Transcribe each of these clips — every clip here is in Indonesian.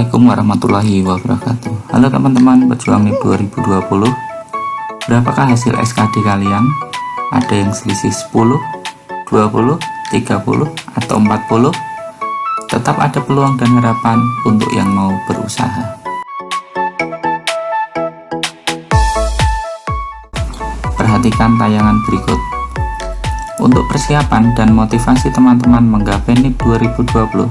Assalamualaikum warahmatullahi wabarakatuh. Halo teman-teman pejuang NIP 2020. Berapakah hasil SKD kalian? Ada yang selisih 10, 20, 30, atau 40? Tetap ada peluang dan harapan untuk yang mau berusaha. Perhatikan tayangan berikut. Untuk persiapan dan motivasi teman-teman menggapai NIP 2020,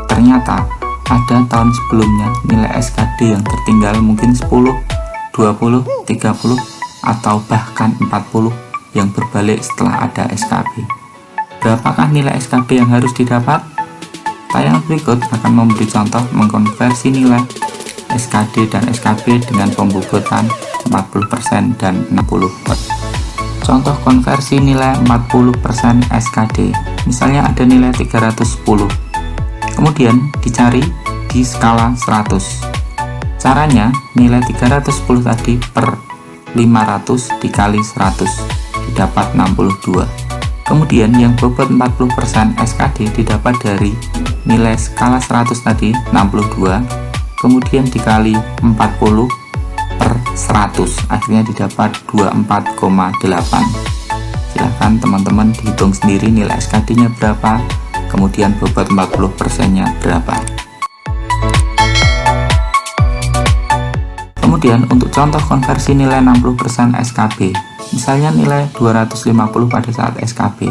ternyata ada tahun sebelumnya nilai SKD yang tertinggal mungkin 10, 20, 30, atau bahkan 40 yang berbalik setelah ada SKB. Berapakah nilai SKB yang harus didapat? Tayangan berikut akan memberi contoh mengkonversi nilai SKD dan SKB dengan pembobotan 40% dan 60%. Contoh konversi nilai 40% SKD, misalnya ada nilai 310. Kemudian dicari di skala 100. Caranya nilai 310 tadi per 500 dikali 100 didapat 62. Kemudian yang bobot 40% SKD didapat dari nilai skala 100 tadi 62, kemudian dikali 40 per 100, akhirnya didapat 24,8. Silahkan teman-teman dihitung sendiri nilai SKD nya berapa, kemudian bobot 40% nya berapa. Kemudian untuk contoh konversi nilai 60% SKB, misalnya nilai 250 pada saat SKB.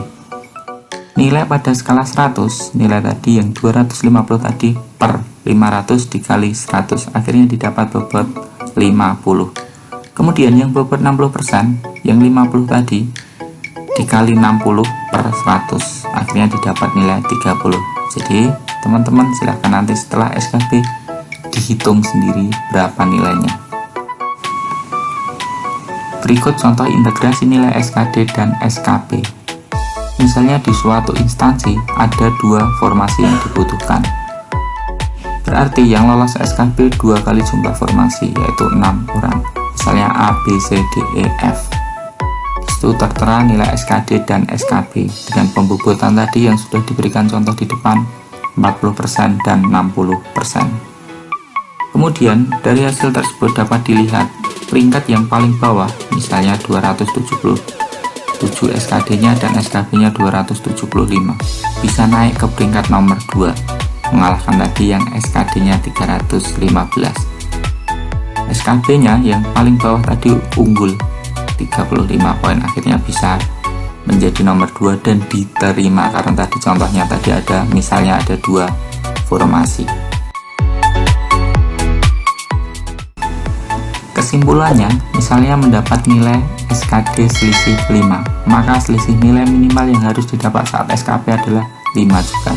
Nilai pada skala 100, nilai tadi yang 250 tadi per 500 dikali 100, akhirnya didapat bobot 50. Kemudian yang bobot 60%, yang 50 tadi dikali 60 per 100, akhirnya didapat nilai 30. Jadi teman-teman silahkan nanti setelah SKB dihitung sendiri berapa nilainya. Berikut contoh integrasi nilai SKD dan SKB. Misalnya di suatu instansi ada dua formasi yang dibutuhkan. Berarti yang lolos SKB 2 kali jumlah formasi, yaitu 6 orang. Misalnya A, B, C, D, E, F. Itu tertera nilai SKD dan SKB dengan pembobotan tadi yang sudah diberikan contoh di depan 40% dan 60%. Kemudian dari hasil tersebut dapat dilihat peringkat yang paling bawah, misalnya 277 SKD nya dan SKB nya 275, bisa naik ke peringkat nomor 2, mengalahkan tadi yang SKD nya 315. SKB nya yang paling bawah tadi unggul 35 poin, akhirnya bisa menjadi nomor 2 dan diterima karena tadi contohnya tadi ada, misalnya ada dua formasi. Kesimpulannya, misalnya mendapat nilai SKD selisih 5, maka selisih nilai minimal yang harus didapat saat SKB adalah 5 juga.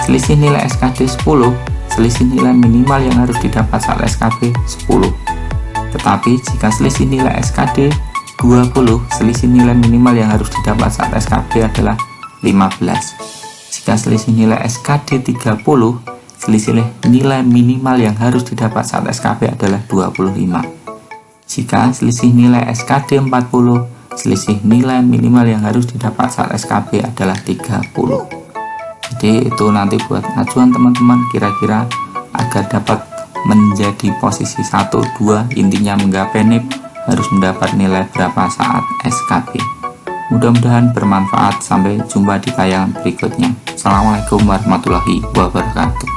Selisih nilai SKD 10, selisih nilai minimal yang harus didapat saat SKB 10. Tetapi jika selisih nilai SKD 20, selisih nilai minimal yang harus didapat saat SKB adalah 15. Jika selisih nilai SKD 30, selisih nilai minimal yang harus didapat saat SKB adalah 25. Jika selisih nilai SKD 40, selisih nilai minimal yang harus didapat saat SKB adalah 30. Jadi itu nanti buat acuan teman-teman, kira-kira agar dapat menjadi posisi 1, 2, intinya menggapai NIP harus mendapat nilai berapa saat SKB. Mudah-mudahan bermanfaat. Sampai jumpa di tayangan berikutnya. Assalamualaikum warahmatullahi wabarakatuh.